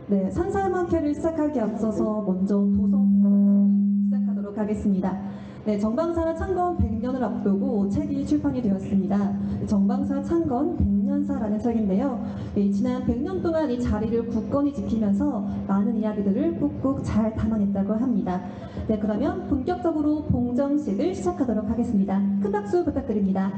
네, 산사음악회를 시작하기 앞서서 먼저 도서 봉정식을 시작하도록 하겠습니다. 네, 정방사 창건 100년을 앞두고 책이 출판이 되었습니다. 정방사 창건 100년사라는 책인데요. 네, 지난 100년 동안 이 자리를 굳건히 지키면서 많은 이야기들을 꾹꾹 잘 담아냈다고 합니다. 네, 그러면 본격적으로 봉정식을 시작하도록 하겠습니다. 큰 박수 부탁드립니다.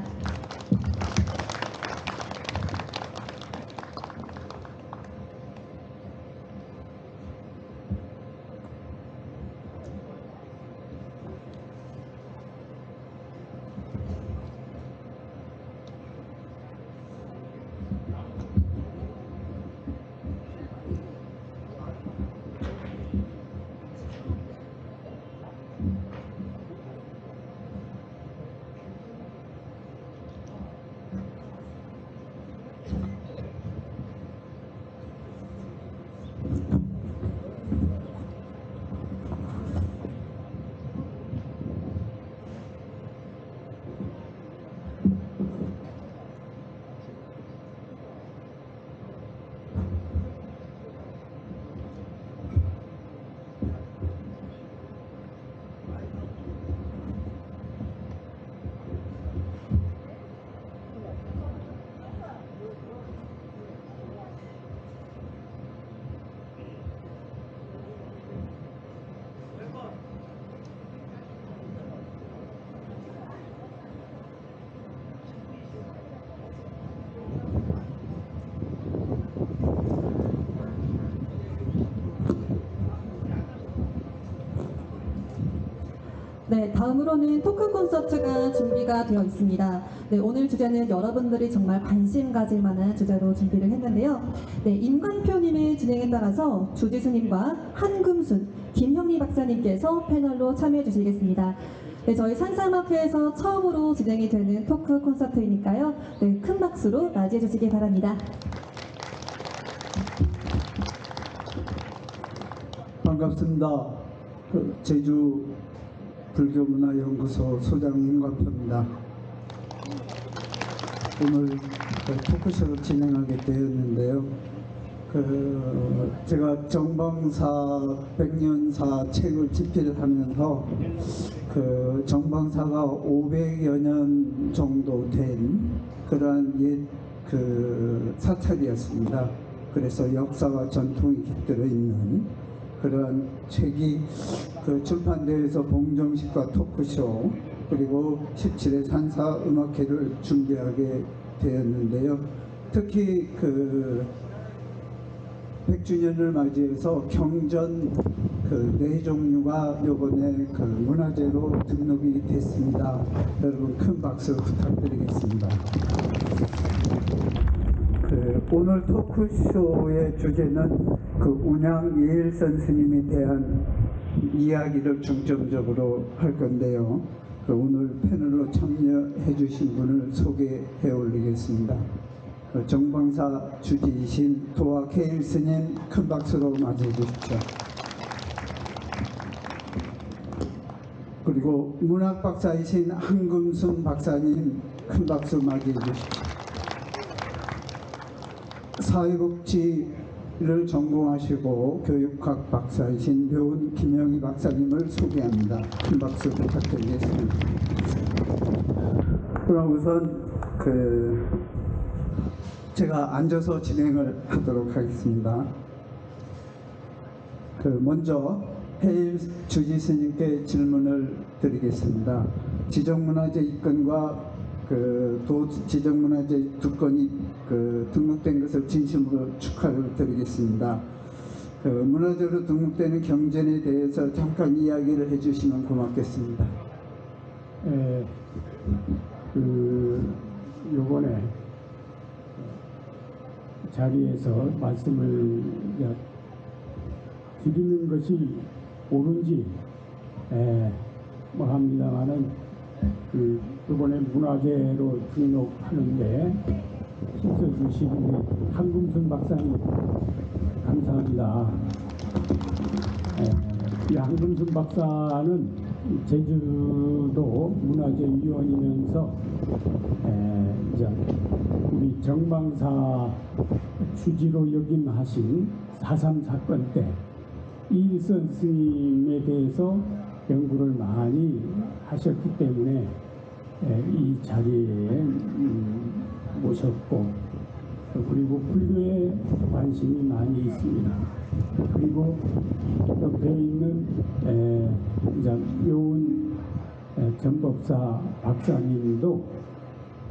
네, 다음으로는 토크 콘서트가 준비가 되어 있습니다. 네, 오늘 주제는 여러분들이 정말 관심 가질 만한 주제로 준비를 했는데요. 네, 임관표님의 진행에 따라서 주지스님과 한금순, 김형리 박사님께서 패널로 참여해 주시겠습니다. 네, 저희 산사음악회에서 처음으로 진행이 되는 토크 콘서트이니까요. 네, 큰 박수로 맞이해 주시기 바랍니다. 반갑습니다. 제주 불교문화연구소 소장 임관표입니다. 오늘 토크쇼를 진행하게 되었는데요. 제가 정방사 100년사 책을 집필하면서 정방사가 500여 년 정도 된 그러한 옛 사찰이었습니다. 그래서 역사와 전통이 깃들어 있는 그러한 책이 출판대에서 봉정식과 토크쇼 그리고 17회 산사음악회를 준비하게 되었는데요. 특히 100주년을 맞이해서 경전 4종류가 요번에 문화재로 등록이 됐습니다. 여러분 큰 박수 부탁드리겠습니다. 오늘 토크쇼의 주제는 운양 예일선 스님에 대한 이야기를 중점적으로 할 건데요. 오늘 패널로 참여해 주신 분을 소개해 올리겠습니다. 정방사 주지이신 도화 케일 스님 큰 박수로 맞이해 주십시오. 그리고 문학 박사이신 한금순 박사님 큰 박수 맞이해 주십시오. 사회복지를 전공하시고 교육학 박사이신 묘은 김영희 박사님을 소개합니다. 큰 박수 부탁드리겠습니다. 그럼 우선 제가 앉아서 진행을 하도록 하겠습니다. 먼저 해일 주지스님께 질문을 드리겠습니다. 지정문화재 입건과 지정문화재 2건이 등록된 것을 진심으로 축하를 드리겠습니다. 문화재로 등록되는 경전에 대해서 잠깐 이야기를 해주시면 고맙겠습니다. 요번에 자리에서 말씀을 드리는 것이 옳은지 합니다만은 이번에 문화재로 등록하는데 힘써주신 한금순 박사님 감사합니다. 이 한금순 박사는 제주도 문화재위원이면서 이제 우리 정방사 주지로 역임하신 4.3 사건 때 이일선 스님에 대해서 연구를 많이 하셨기 때문에 이 자리에 모셨고, 그리고 불교에 관심이 많이 있습니다. 그리고 옆에 있는 이제 묘은 전법사 박사님도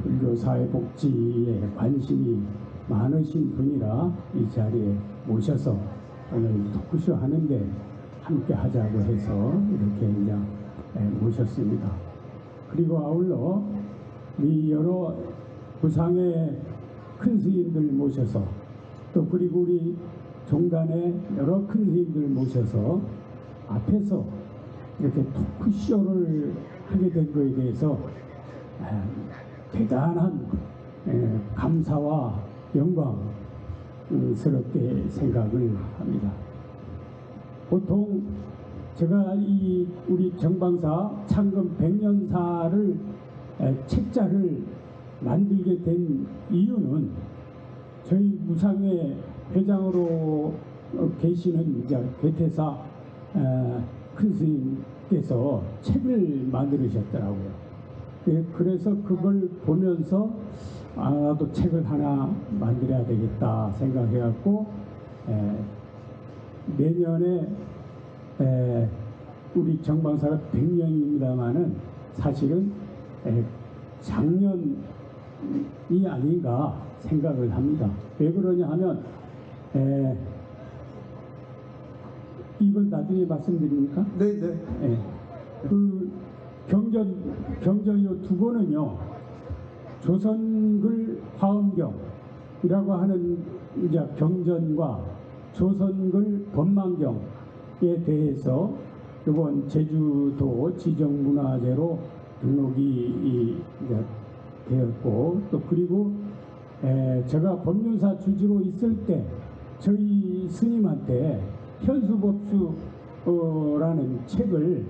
불교 사회복지에 관심이 많으신 분이라 이 자리에 모셔서 오늘 토크쇼 하는데 함께 하자고 해서 이렇게 이제 모셨습니다. 그리고 아울러 이 여러 부상의 큰 스님들 모셔서, 또 그리고 우리 종단의 여러 큰 스님들 모셔서 앞에서 이렇게 토크쇼를 하게 된 것에 대해서 대단한 감사와 영광스럽게 생각을 합니다. 보통 제가 이 우리 정방사 창건 100년사를 책자를 만들게 된 이유는 저희 무상회 회장으로 계시는 이제 괴태사 큰 스님께서 책을 만들으셨더라고요. 그래서 그걸 보면서 나도 책을 하나 만들어야 되겠다 생각해갖고 내년에 우리 정방사가 100년입니다만은 사실은 작년이 아닌가 생각을 합니다. 왜 그러냐 하면 이건 나중에 말씀드립니까? 네네. 그 경전 이 두 권은요, 조선글 화엄경이라고 하는 이제 경전과 조선글 법망경에 대해서 이번 제주도 지정문화재로 등록이 이제 되었고, 또 그리고 제가 법륜사 주지로 있을 때 저희 스님한테 현수법수라는 책을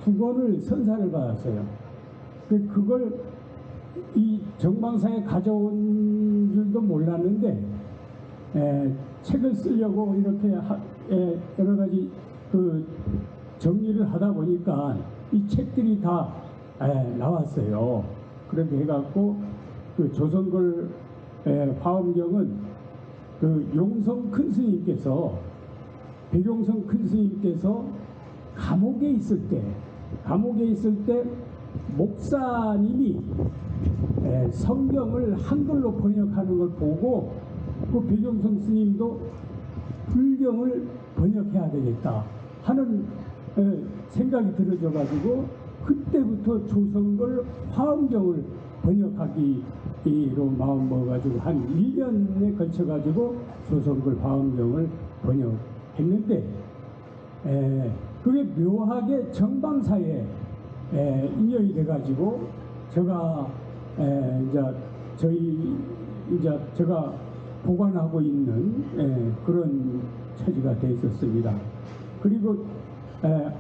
두 권을 선사를 받았어요. 그걸 이 정방사에 가져온 줄도 몰랐는데 책을 쓰려고 이렇게 여러 가지 그 정리를 하다 보니까 이 책들이 다 나왔어요. 그렇게 해갖고 그 조선글 화엄경은 그 용성 큰 스님께서, 백용성 큰 스님께서 감옥에 있을 때 목사님이 성경을 한글로 번역하는 걸 보고 그 백용성 스님도 불경을 번역해야 되겠다 하는 생각이 들어져가지고 그때부터 조선글 화엄경을 번역하기로 마음먹어가지고 한 1년에 걸쳐가지고 조선글 화엄경을 번역했는데 그게 묘하게 정방사에 인연이 돼가지고 제가 이제 제가 보관하고 있는 그런 처지가 돼 있었습니다. 그리고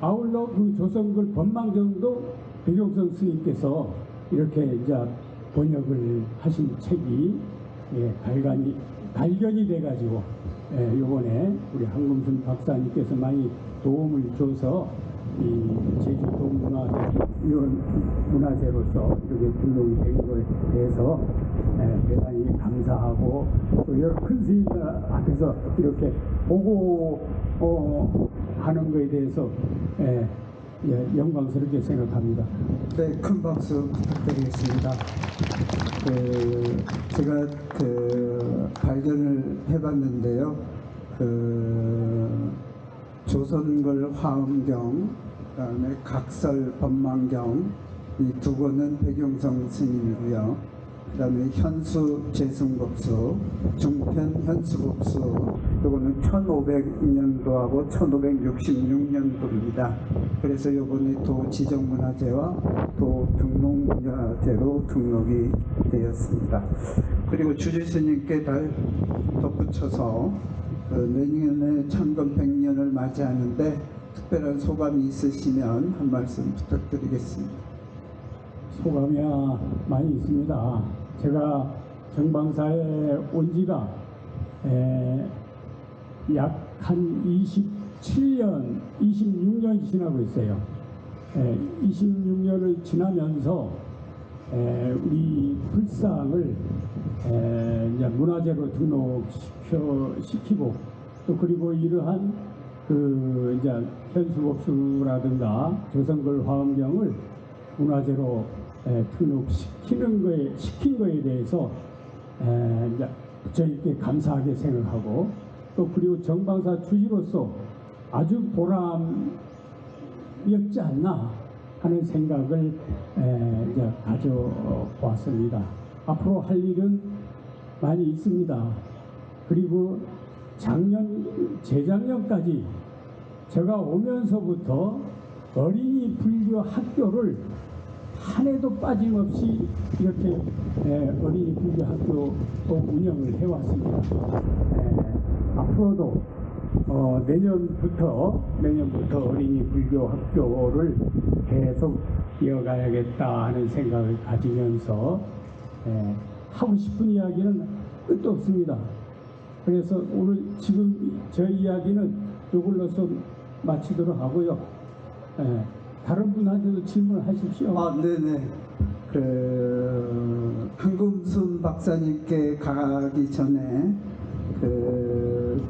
아울러 그 조선글 법망경도 백용성 스님께서 이렇게 이제 번역을 하신 책이 발견이 돼가지고 요번에 우리 한금순 박사님께서 많이 도움을 줘서 이 제주도 문화재로서 이렇게 등록이 된 것에 대해서 대단히 감사하고, 또 여러 큰 스님들 앞에서 이렇게 보고 하는 것에 대해서 영광스럽게 생각합니다. 네, 큰 박수 부탁드리겠습니다. 제가 발견을 해봤는데요. 조선글 화엄경, 그다음에 각설 법망경, 이 두 권은 백용성 스님이고요. 그다음에 현수 재승법수, 중편 현수법수, 요거는 1500년도하고 1566년도입니다. 그래서 요번에 도 지정문화재와 도 등록문화재로 등록이 되었습니다. 그리고 주지스님께 덧붙여서 내년에 창건 100년을 맞이하는데 특별한 소감이 있으시면 한 말씀 부탁드리겠습니다. 소감이야 많이 있습니다. 제가 정방사에 온 지가 약 한 27년, 26년이 지나고 있어요. 26년을 지나면서 우리 불상을 이제 문화재로 등록시키고 또 그리고 이러한 그 이제 현수복수라든가 조선글 화엄경을 문화재로 시킨 거에 대해서 이제 부처 있게 감사하게 생각하고 또 그리고 정방사 주지로서 아주 보람이었지 않나 하는 생각을 이제 가져보았습니다. 앞으로 할 일은 많이 있습니다. 그리고 재작년까지 제가 오면서부터 어린이 불교 학교를 한 해도 빠짐없이 이렇게 어린이 불교 학교 운영을 해왔습니다. 앞으로도 내년부터 어린이 불교 학교를 계속 이어가야겠다 하는 생각을 가지면서 하고 싶은 이야기는 끝도 없습니다. 그래서 오늘 지금 저 이야기는 이걸로서 마치도록 하고요. 다른 분한테도 질문하십시오. 네네. 한금순 박사님께 가기 전에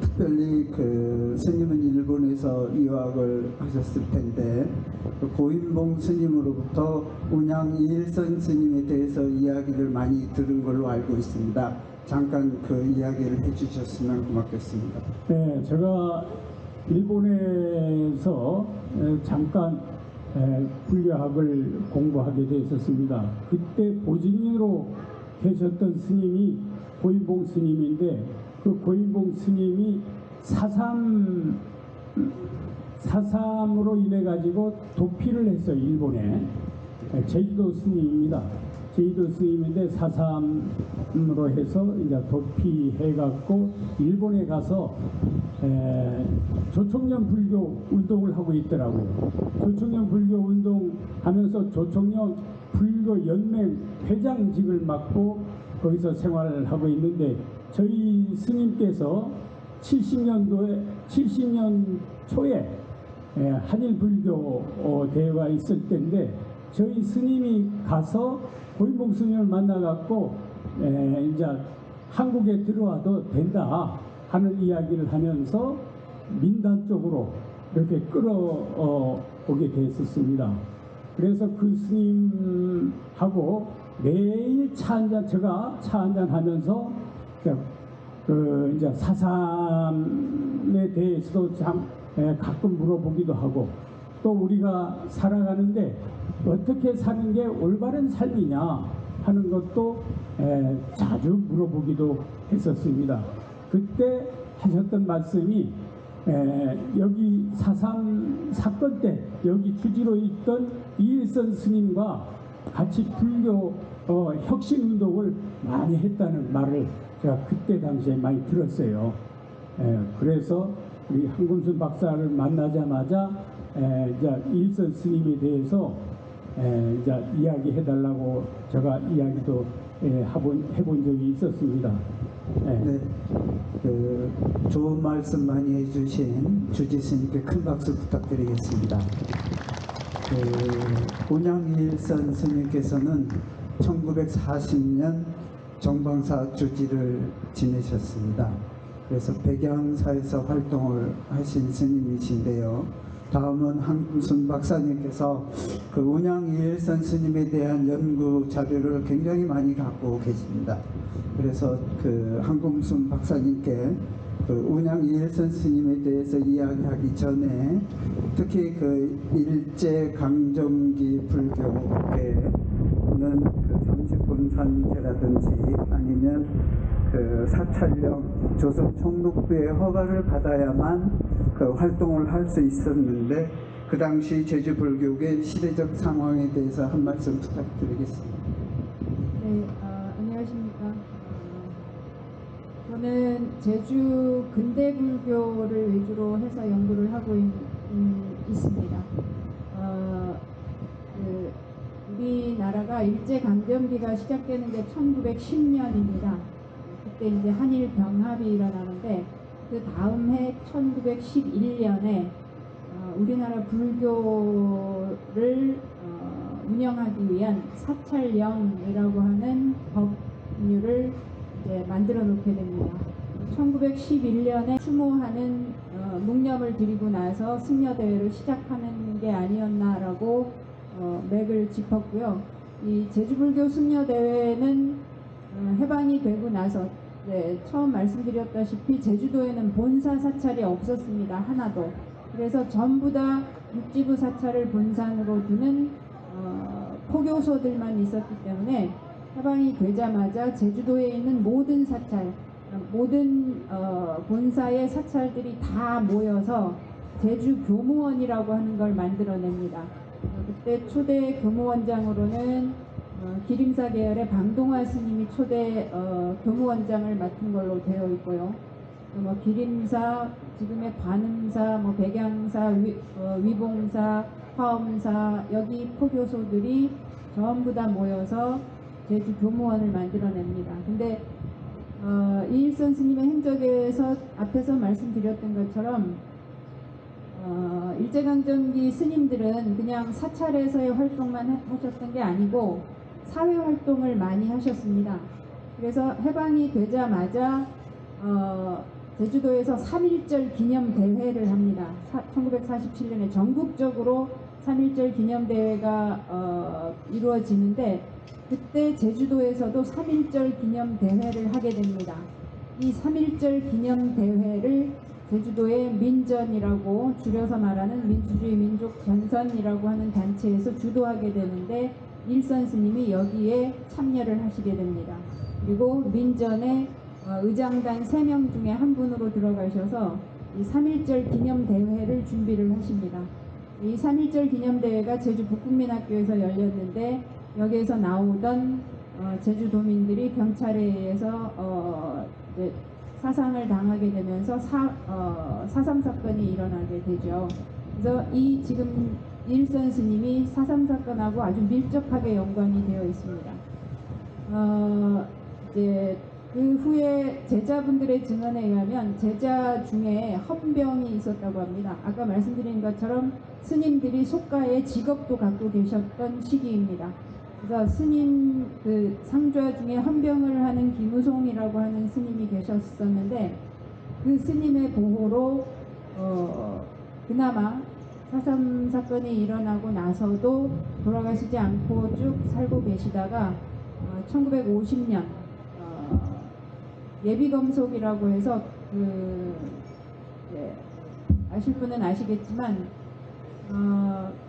특별히 스님은 일본에서 유학을 하셨을 텐데 고인봉 스님으로부터 운양 이일선 스님에 대해서 이야기를 많이 들은 걸로 알고 있습니다. 잠깐 그 이야기를 해주셨으면 고맙겠습니다. 네, 제가 일본에서 잠깐 불교학을 공부하게 되었습니다. 그때 보증인으로 계셨던 스님이 고인봉 스님인데 그 고인봉 스님이 사삼으로 인해 가지고 도피를 했어요. 일본에. 제주도 스님입니다. 제주도 스님인데 사삼으로 해서 이제 도피해 갖고 일본에 가서 조총련 불교 운동을 하고 있더라고요. 조총련 불교 운동 하면서 조총련 불교 연맹 회장직을 맡고 거기서 생활을 하고 있는데 저희 스님께서 70년 초에 한일 불교 대회가 있을 때인데 저희 스님이 가서 고인봉 스님을 만나갖고 이제 한국에 들어와도 된다 하는 이야기를 하면서 민단 쪽으로 이렇게 끌어오게 됐었습니다. 그래서 그 스님하고 매일 제가 차 한잔 하면서 이제 사삼에 대해서도 참 가끔 물어보기도 하고 또 우리가 살아가는데 어떻게 사는 게 올바른 삶이냐 하는 것도 자주 물어보기도 했었습니다. 그때 하셨던 말씀이 여기 사삼 사건 때 여기 주지로 있던 이일선 스님과 같이 불교 혁신운동을 많이 했다는 말을 제가 그때 당시에 많이 들었어요. 그래서 우리 한금순 박사를 만나자마자 이제 이일선 스님에 대해서 이제 이야기해달라고 제가 이야기도 해본 적이 있었습니다. 네, 좋은 말씀 많이 해주신 주지스님께 큰 박수 부탁드리겠습니다. 운양일선 스님께서는 1940년 정방사 주지를 지내셨습니다. 그래서 백양사에서 활동을 하신 스님이신데요. 다음은 한금순 박사님께서 그 운양일선 스님에 대한 연구 자료를 굉장히 많이 갖고 계십니다. 그래서 그 한금순 박사님께 그 운양일선 스님에 대해서 이야기하기 전에 특히 그 일제 강점기 불교계는 그 30분산제라든지 아니면 그 사찰령 조선 총독부의 허가를 받아야만 그 활동을 할 수 있었는데 그 당시 제주 불교계 시대적 상황에 대해서 한 말씀 부탁드리겠습니다. 네, 안녕하십니까. 저는 제주 근대 불교를 위주로 해서 연구를 하고 있습니다. 우리나라가 일제강점기가 시작되는 게 1910년입니다. 그때 이제 한일 병합이 일어나는데 그 다음 해 1911년에 우리나라 불교를 운영하기 위한 사찰령이라고 하는 법률을 이제 만들어 놓게 됩니다. 1911년에 추모하는 묵념을 드리고 나서 승려대회를 시작하는 게 아니었나라고 맥을 짚었고요. 이 제주불교 승려대회는 해방이 되고 나서 처음 말씀드렸다시피 제주도에는 본사 사찰이 없었습니다. 하나도. 그래서 전부 다 육지부 사찰을 본산으로 두는 포교소들만 있었기 때문에 해방이 되자마자 제주도에 있는 모든 사찰, 모든 본사의 사찰들이 다 모여서 제주 교무원이라고 하는 걸 만들어냅니다. 그때 초대 교무원장으로는 기림사 계열의 방동화 스님이 초대 교무원장을 맡은 걸로 되어 있고요. 기림사, 지금의 관음사, 백양사, 위봉사, 화엄사, 여기 포교소들이 전부 다 모여서 제주 교무원을 만들어냅니다. 근데 이일선 스님의 행적에서 앞에서 말씀드렸던 것처럼 일제강점기 스님들은 그냥 사찰에서의 활동만 하셨던 게 아니고 사회활동을 많이 하셨습니다. 그래서 해방이 되자마자 제주도에서 3.1절 기념대회를 합니다. 1947년에 전국적으로 3.1절 기념대회가 이루어지는데 그때 제주도에서도 3.1절 기념대회를 하게 됩니다. 이 3.1절 기념대회를 제주도의 민전이라고 줄여서 말하는 민주주의 민족전선이라고 하는 단체에서 주도하게 되는데 일선 스님이 여기에 참여를 하시게 됩니다. 그리고 민전의 의장단 3명 중에 한 분으로 들어가셔서 이 3.1절 기념대회를 준비를 하십니다. 이 3.1절 기념대회가 제주 북국민학교에서 열렸는데 여기에서 나오던 제주도민들이 경찰에 의해서 사상을 당하게 되면서 4.3 사건이 일어나게 되죠. 그래서 이 지금 일선 스님이 4.3 사건하고 아주 밀접하게 연관이 되어 있습니다. 이제 그 후에 제자분들의 증언에 의하면 제자 중에 헌병이 있었다고 합니다. 아까 말씀드린 것처럼 스님들이 속가에 직업도 갖고 계셨던 시기입니다. 그래서 스님 그 상좌 중에 헌병을 하는 김우송이라고 하는 스님이 계셨었는데 그 스님의 보호로 그나마 4.3 사건이 일어나고 나서도 돌아가시지 않고 쭉 살고 계시다가 1950년 예비검속이라고 해서 아실 분은 아시겠지만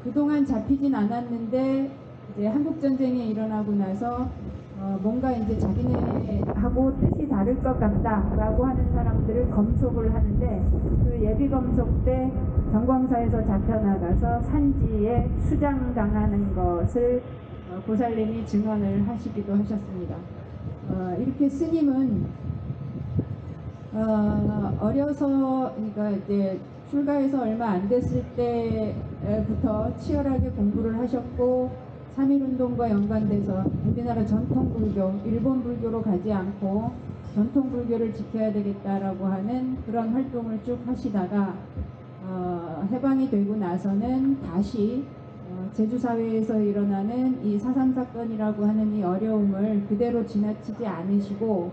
그동안 잡히진 않았는데 이제 한국전쟁이 일어나고 나서 뭔가 이제 자기네하고 뜻이 다를 것 같다라고 하는 사람들을 검속을 하는데 그 예비검속 때 정광사에서 잡혀나가서 산지에 수장당하는 것을 보살님이 증언을 하시기도 하셨습니다. 이렇게 스님은 어려서 그러니까 이제 출가해서 얼마 안 됐을 때부터 치열하게 공부를 하셨고 3.1운동과 연관돼서 우리나라 전통불교, 일본 불교로 가지 않고 전통불교를 지켜야 되겠다라고 하는 그런 활동을 쭉 하시다가 해방이 되고 나서는 다시 제주사회에서 일어나는 이 4.3 사건이라고 하는 이 어려움을 그대로 지나치지 않으시고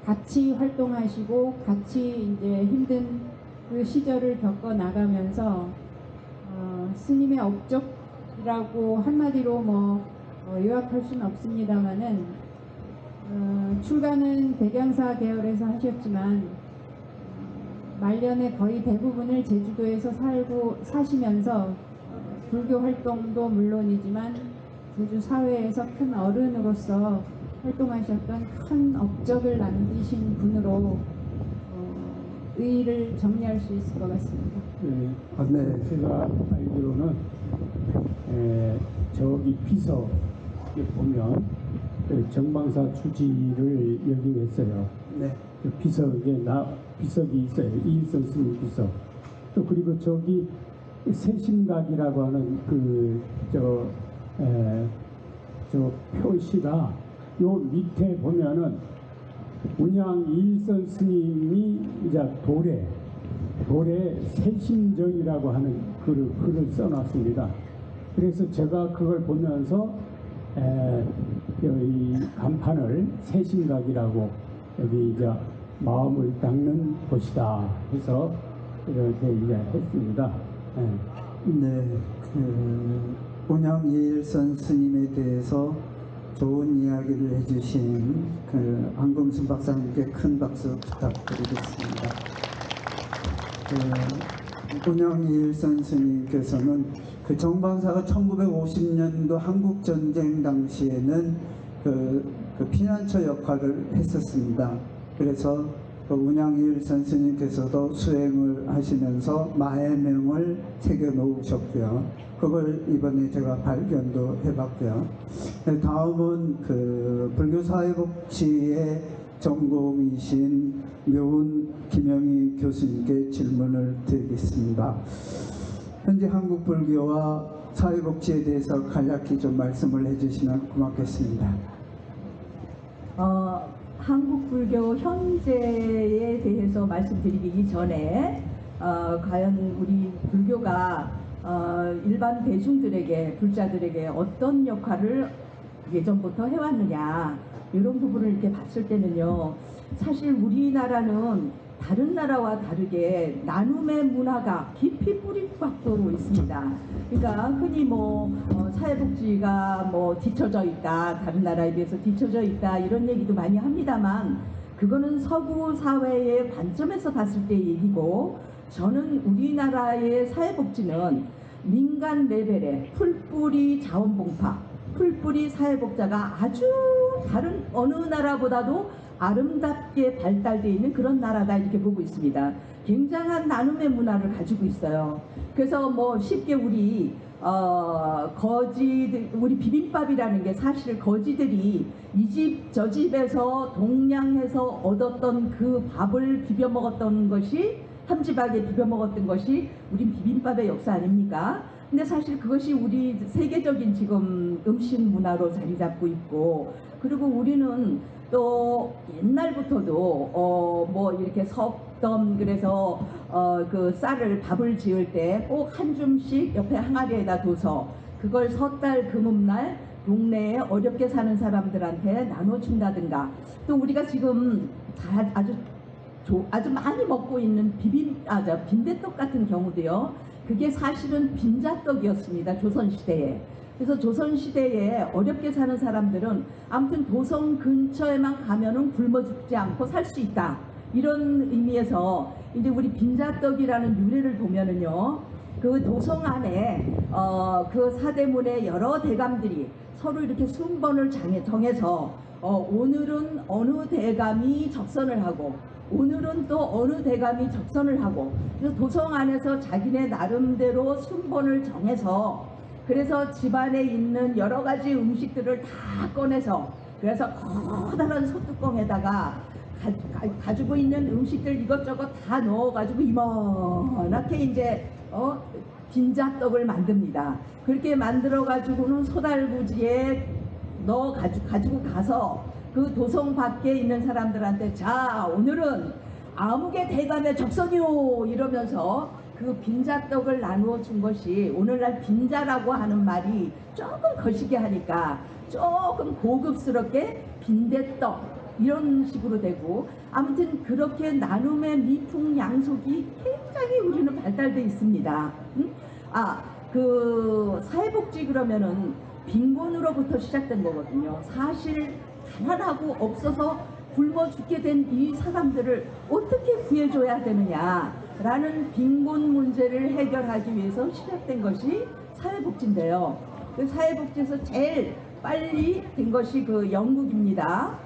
같이 활동하시고 같이 이제 힘든 그 시절을 겪어 나가면서 스님의 업적이라고 한마디로 요약할 수는 없습니다만은 출가는 백양사 계열에서 하셨지만 말년에 거의 대부분을 제주도에서 사시면서 불교 활동도 물론이지만 제주 사회에서 큰 어른으로서 활동하셨던 큰 업적을 남기신 분으로 의의를 정리할 수 있을 것 같습니다. 네, 제가 알기로는 저기 비석에 보면 정방사 주지를 여기 했어요. 네. 그 비석이 있어요. 이일선 스님 비석. 또 그리고 저기 세심각이라고 하는 저 표시가 요 밑에 보면은 운양 일선 스님이 이제 돌에 세심정이라고 하는 글을 써놨습니다. 그래서 제가 그걸 보면서 여기 간판을 세심각이라고 여기 이제 마음을 닦는 곳이다 해서 이렇게 이제 했습니다. 네, 운양일선 스님에 대해서 좋은 이야기를 해주신 한금순 박사님께 큰 박수 부탁드리겠습니다. 운양일선 스님께서는 정방사가 1950년도 한국전쟁 당시에는 그 피난처 역할을 했었습니다. 그래서 운양일선 스님께서도 수행을 하시면서 마해명을 새겨 놓으셨고요. 그걸 이번에 제가 발견도 해봤고요. 다음은 불교사회복지의 전공이신 묘은 김영희 교수님께 질문을 드리겠습니다. 현재 한국 불교와 사회복지에 대해서 간략히 좀 말씀을 해주시면 고맙겠습니다. 한국 불교 현재에 대해서 말씀드리기 전에 과연 우리 불교가 일반 대중들에게, 불자들에게 어떤 역할을 예전부터 해왔느냐, 이런 부분을 이렇게 봤을 때는요, 사실 우리나라는 다른 나라와 다르게 나눔의 문화가 깊이 뿌리박도로 있습니다. 그러니까 흔히 사회복지가 뒤처져 있다, 다른 나라에 비해서 뒤처져 있다, 이런 얘기도 많이 합니다만, 그거는 서구 사회의 관점에서 봤을 때 얘기고, 저는 우리나라의 사회복지는 민간 레벨의 풀뿌리 자원봉사, 풀뿌리 사회복자가 아주 다른 어느 나라보다도 아름답게 발달되어 있는 그런 나라다, 이렇게 보고 있습니다. 굉장한 나눔의 문화를 가지고 있어요. 그래서 쉽게 우리 우리 비빔밥이라는 게 사실 거지들이 이 집 저 집에서 동냥해서 얻었던 그 밥을 비벼 먹었던 것이, 삼지박에 비벼 먹었던 것이 우리 비빔밥의 역사 아닙니까? 근데 사실 그것이 우리 세계적인 지금 음식 문화로 자리 잡고 있고, 그리고 우리는 또 옛날부터도 이렇게 석덤, 그래서 그 쌀을 밥을 지을 때 꼭 한 줌씩 옆에 항아리에다 둬서 그걸 섣달 금음날 동네에 어렵게 사는 사람들한테 나눠준다든가, 또 우리가 지금 아주 많이 먹고 있는 빈대떡 같은 경우도요, 그게 사실은 빈자떡이었습니다, 조선시대에. 그래서 조선시대에 어렵게 사는 사람들은 아무튼 도성 근처에만 가면은 굶어 죽지 않고 살 수 있다, 이런 의미에서 이제 우리 빈자떡이라는 유래를 보면은요, 그 도성 안에 그 사대문의 여러 대감들이 서로 이렇게 순번을 정해서 오늘은 어느 대감이 적선을 하고, 오늘은 또 어느 대감이 적선을 하고, 그래서 도성 안에서 자기네 나름대로 순번을 정해서, 그래서 집안에 있는 여러 가지 음식들을 다 꺼내서, 그래서 커다란 소뚜껑에다가 가지고 있는 음식들 이것저것 다 넣어가지고 이만하게 이제 빈자떡을 만듭니다. 그렇게 만들어가지고는 소달구지에 가지고 가서 그 도성 밖에 있는 사람들한테, 자, 오늘은 아무개 대감의 적선이요, 이러면서 그 빈자떡을 나누어 준 것이, 오늘날 빈자라고 하는 말이 조금 거시기 하니까 조금 고급스럽게 빈대떡, 이런 식으로 되고, 아무튼 그렇게 나눔의 미풍양속이 굉장히 우리는 발달돼 있습니다. 그 사회복지 그러면은 빈곤으로부터 시작된 거거든요. 사실 가난하고 없어서 굶어 죽게 된 이 사람들을 어떻게 구해줘야 되느냐라는 빈곤 문제를 해결하기 위해서 시작된 것이 사회복지인데요. 그 사회복지에서 제일 빨리 된 것이 그 영국입니다.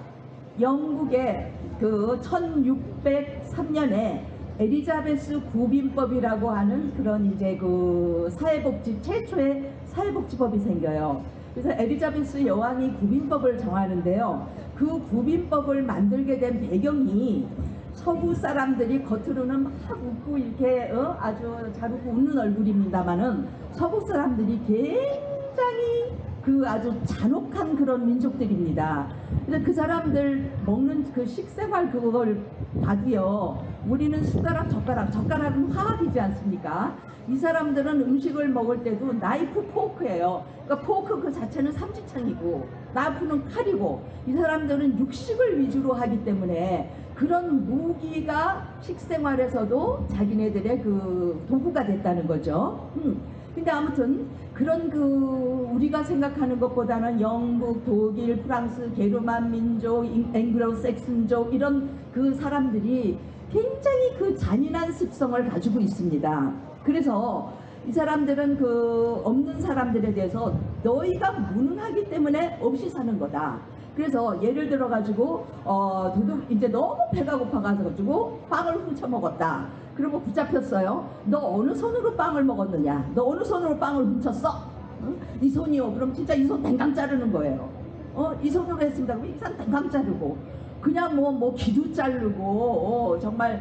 영국의 그 1603년에 엘리자베스 구빈법이라고 하는 그런 이제 그 사회복지, 최초의 사회복지법이 생겨요. 그래서 엘리자베스 여왕이 구빈법을 정하는데요. 그 구빈법을 만들게 된 배경이 서구 사람들이 겉으로는 막 웃고 이렇게 아주 잘 웃고 웃는 얼굴입니다만은 서구 사람들이 굉장히 그 아주 잔혹한 그런 민족들입니다. 그래서 그 사람들 먹는 그 식생활 그걸 봐도요. 우리는 숟가락, 젓가락은 화학이지 않습니까? 이 사람들은 음식을 먹을 때도 나이프 포크예요. 그러니까 포크 그 자체는 삼지창이고 나이프는 칼이고 이 사람들은 육식을 위주로 하기 때문에 그런 무기가 식생활에서도 자기네들의 그 도구가 됐다는 거죠. 근데 아무튼 그런 그 우리가 생각하는 것보다는 영국, 독일, 프랑스, 게르만 민족, 앵글로 섹슨족 이런 그 사람들이 굉장히 그 잔인한 습성을 가지고 있습니다. 그래서 이 사람들은 그 없는 사람들에 대해서 너희가 무능하기 때문에 없이 사는 거다. 그래서 예를 들어 가지고 도둑 이제 너무 배가 고파가지고 빵을 훔쳐 먹었다. 그리고 붙잡혔어요. 너 어느 손으로 빵을 먹었느냐? 너 어느 손으로 빵을 훔쳤어? 응? 이 손이요. 그럼 진짜 이 손 댕강 자르는 거예요. 이 손으로 했습니다. 그럼 이 손 댕강 자르고 그냥 뭐 귀도 자르고 정말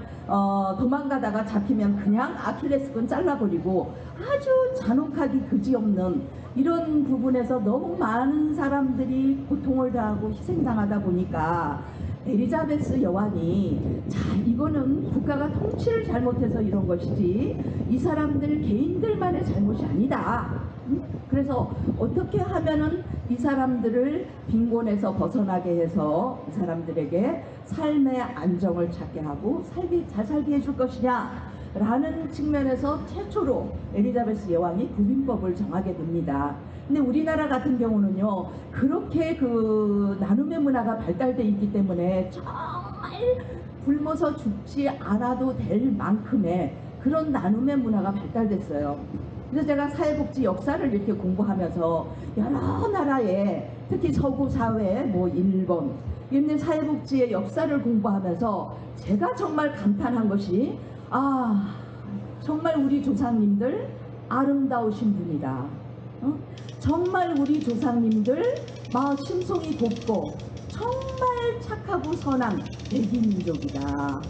도망가다가 잡히면 그냥 아킬레스건 잘라버리고 아주 잔혹하기 그지없는 이런 부분에서 너무 많은 사람들이 고통을 당하고 희생당하다 보니까 엘리자베스 여왕이 자 이거는 국가가 통치를 잘못해서 이런 것이지 이 사람들 개인들만의 잘못이 아니다. 그래서 어떻게 하면은 이 사람들을 빈곤에서 벗어나게 해서 이 사람들에게 삶의 안정을 찾게 하고 잘 살게 해줄 것이냐 라는 측면에서 최초로 엘리자베스 여왕이 구빈법을 정하게 됩니다. 근데 우리나라 같은 경우는요 그렇게 그 나눔의 문화가 발달돼 있기 때문에 정말 굶어서 죽지 않아도 될 만큼의 그런 나눔의 문화가 발달됐어요. 그래서 제가 사회복지 역사를 이렇게 공부하면서 여러 나라의 특히 서구 사회, 뭐 일본 이런 사회복지의 역사를 공부하면서 제가 정말 감탄한 것이 정말 우리 조상님들 아름다우신 분이다. 정말 우리 조상님들 심성이 곱고 정말 착하고 선한 백이민족이다.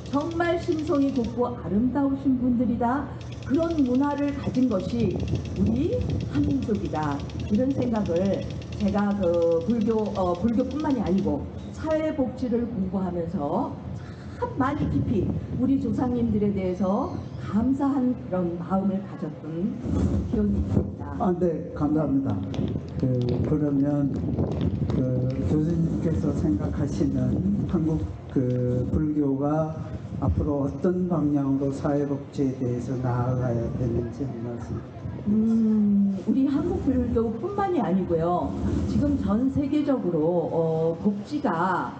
정말 심성이 곱고 아름다우신 분들이다. 그런 문화를 가진 것이 우리 한민족이다. 이런 생각을 제가 그 불교뿐만이 아니고 사회복지를 공부하면서 참 많이 깊이 우리 조상님들에 대해서 감사한 그런 마음을 가졌던 기억이 있습니다. 네, 감사합니다. 그러면 교수님께서 생각하시는 한국 불교가 앞으로 어떤 방향으로 사회복지에 대해서 나아가야 되는지 한 말씀. 우리 한국 불교뿐만이 아니고요. 지금 전 세계적으로 복지가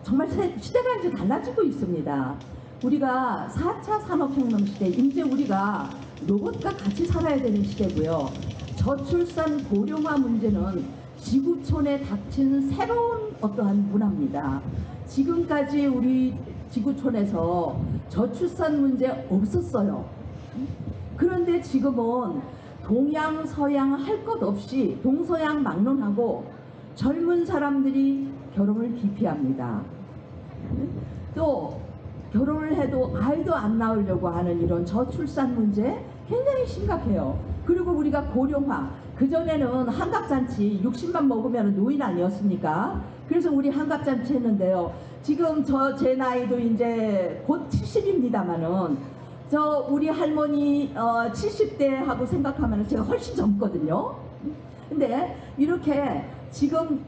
정말 시대가 이제 달라지고 있습니다. 우리가 4차 산업혁명 시대, 이제 우리가 로봇과 같이 살아야 되는 시대고요. 저출산 고령화 문제는 지구촌에 닥친 새로운 어떠한 문화입니다. 지금까지 우리 지구촌에서 저출산 문제 없었어요. 그런데 지금은 동양 서양 할 것 없이 동서양 막론하고 젊은 사람들이 결혼을 기피합니다. 또 결혼을 해도 아이도 안 낳으려고 하는 이런 저출산 문제 굉장히 심각해요. 그리고 우리가 고령화, 그전에는 한갑잔치 60만 먹으면 노인 아니었습니까? 그래서 우리 한갑잔치 했는데요. 지금 제 나이도 이제 곧 70입니다만은 우리 할머니 70대 하고 생각하면 제가 훨씬 젊거든요. 근데 이렇게 지금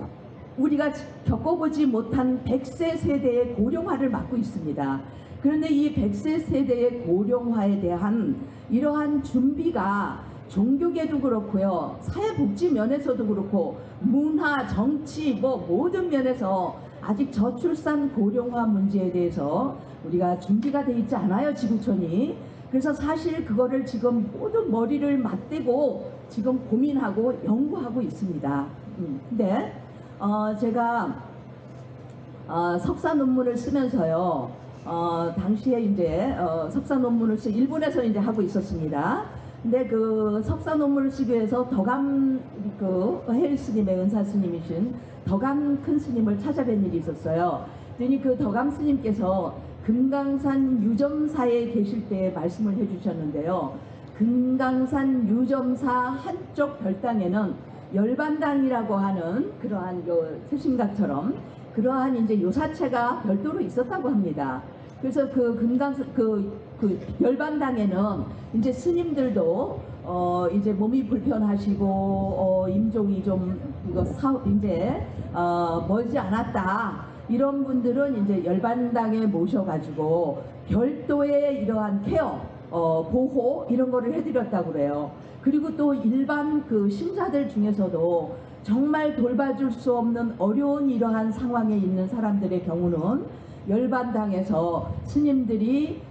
우리가 겪어보지 못한 100세 세대의 고령화를 맞고 있습니다. 그런데 이 100세 세대의 고령화에 대한 이러한 준비가 종교계도 그렇고요. 사회복지 면에서도 그렇고 문화, 정치 모든 면에서 아직 저출산 고령화 문제에 대해서 우리가 준비가 돼 있지 않아요, 지구촌이. 그래서 사실 그거를 지금 모든 머리를 맞대고 지금 고민하고 연구하고 있습니다. 근데 제가 석사 논문을 쓰면서요. 당시에 이제 석사 논문을 일본에서 이제 하고 있었습니다. 근데 그 석사 논문을 쓰기 위해서 덕암 헬 스님의 은사 스님이신 덕암 큰 스님을 찾아뵌 일이 있었어요. 그랬더니 그 덕암 스님께서 금강산 유점사에 계실 때 말씀을 해주셨는데요. 금강산 유점사 한쪽 별당에는 열반당이라고 하는 그러한 요 세심각처럼 그러한 이제 요사체가 별도로 있었다고 합니다. 그래서 그 금강산 그 열반당에는 이제 스님들도 이제 몸이 불편하시고 임종이 좀 이거 이제 멀지 않았다. 이런 분들은 이제 열반당에 모셔가지고 별도의 이러한 케어, 보호 이런 거를 해드렸다고 그래요. 그리고 또 일반 그 신자들 중에서도 정말 돌봐줄 수 없는 어려운 이러한 상황에 있는 사람들의 경우는 열반당에서 스님들이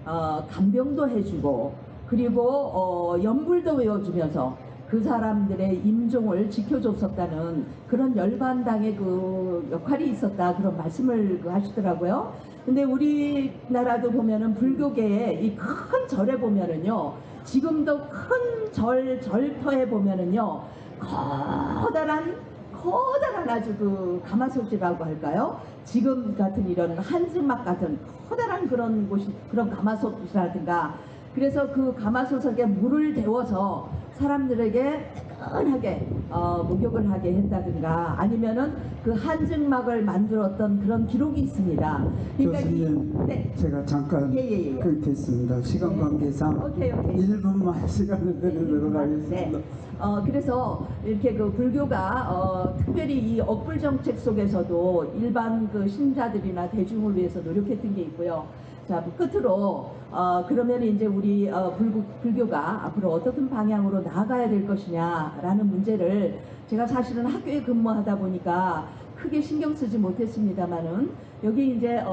간병도 해주고 그리고 연불도 외워주면서 그 사람들의 임종을 지켜줬었다는 그런 열반당의 그 역할이 있었다 그런 말씀을 하시더라고요. 근데 우리나라도 보면은 불교계의 이 큰 절에 보면은요, 지금도 큰 절터에 보면은요, 커다란 아주 그 가마솥이라고 할까요? 지금 같은 이런 한증막 같은 커다란 그런 곳이 그런 가마솥이라든가 그래서 그 가마솥에 물을 데워서 사람들에게 뜨끈하게 목욕을 하게 했다든가 아니면은 그 한증막을 만들었던 그런 기록이 있습니다. 교수님, 네. 제가 잠깐 예. 끊겠습니다. 시간 관계상 오케이. 1분만 시간을 드리도록 하겠습니다. 네. 그래서 이렇게 그 불교가 특별히 이 억불 정책 속에서도 일반 그 신자들이나 대중을 위해서 노력했던 게 있고요. 자, 끝으로 그러면 이제 우리 불교가 앞으로 어떤 방향으로 나아가야 될 것이냐라는 문제를 제가 사실은 학교에 근무하다 보니까 크게 신경 쓰지 못했습니다만은 여기 이제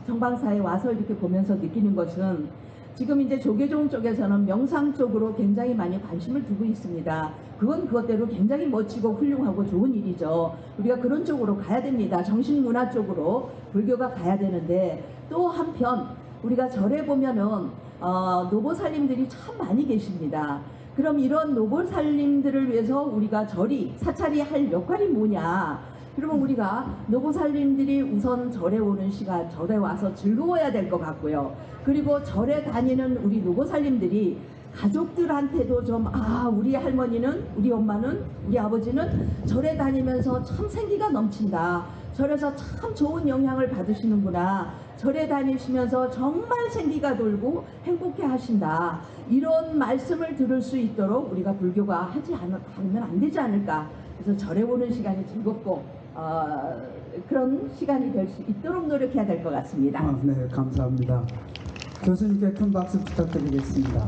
정방사에 와서 이렇게 보면서 느끼는 것은 지금 이제 조계종 쪽에서는 명상 쪽으로 굉장히 많이 관심을 두고 있습니다. 그건 그것대로 굉장히 멋지고 훌륭하고 좋은 일이죠. 우리가 그런 쪽으로 가야 됩니다. 정신문화 쪽으로 불교가 가야 되는데 또 한편 우리가 절에 보면은 노보살님들이 참 많이 계십니다. 그럼 이런 노보살님들을 위해서 우리가 절이 사찰이 할 역할이 뭐냐? 그러면 우리가 노보살님들이 우선 절에 오는 시간, 절에 와서 즐거워야 될 것 같고요. 그리고 절에 다니는 우리 노보살님들이 가족들한테도 좀 우리 할머니는, 우리 엄마는, 우리 아버지는 절에 다니면서 참 생기가 넘친다. 절에서 참 좋은 영향을 받으시는구나. 절에 다니시면서 정말 생기가 돌고 행복해 하신다. 이런 말씀을 들을 수 있도록 우리가 불교가 하지 않으면 안 되지 않을까. 그래서 절에 오는 시간이 즐겁고 그런 시간이 될 수 있도록 노력해야 될 것 같습니다. 네, 감사합니다. 교수님께 큰 박수 부탁드리겠습니다.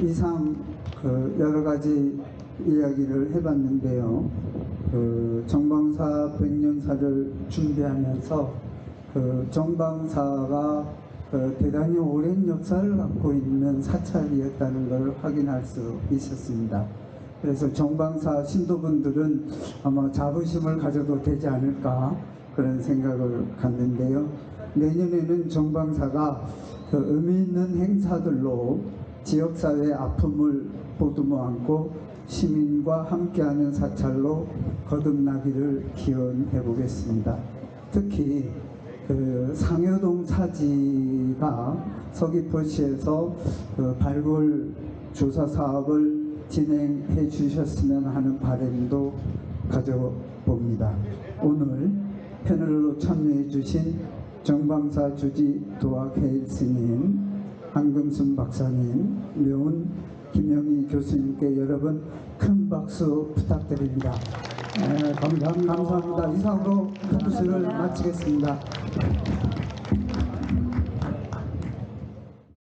이상 여러 가지 이야기를 해봤는데요. 정방사 100년사를 준비하면서 정방사가 대단히 오랜 역사를 갖고 있는 사찰이었다는 걸 확인할 수 있었습니다. 그래서 정방사 신도분들은 아마 자부심을 가져도 되지 않을까 그런 생각을 갖는데요. 내년에는 정방사가 의미 있는 행사들로 지역사회의 아픔을 보듬어 안고 시민과 함께하는 사찰로 거듭나기를 기원해 보겠습니다. 특히 상여동 사지가 서귀포시에서 발굴 조사 사업을 진행해 주셨으면 하는 바람도 가져봅니다. 오늘 패널로 참여해 주신 정방사 주지 도학해일 스님, 한금순 박사님, 묘은 김영희 교수님께 여러분 큰 박수 부탁드립니다. 감사합니다. 감사합니다. 이상으로 토크쇼를 마치겠습니다.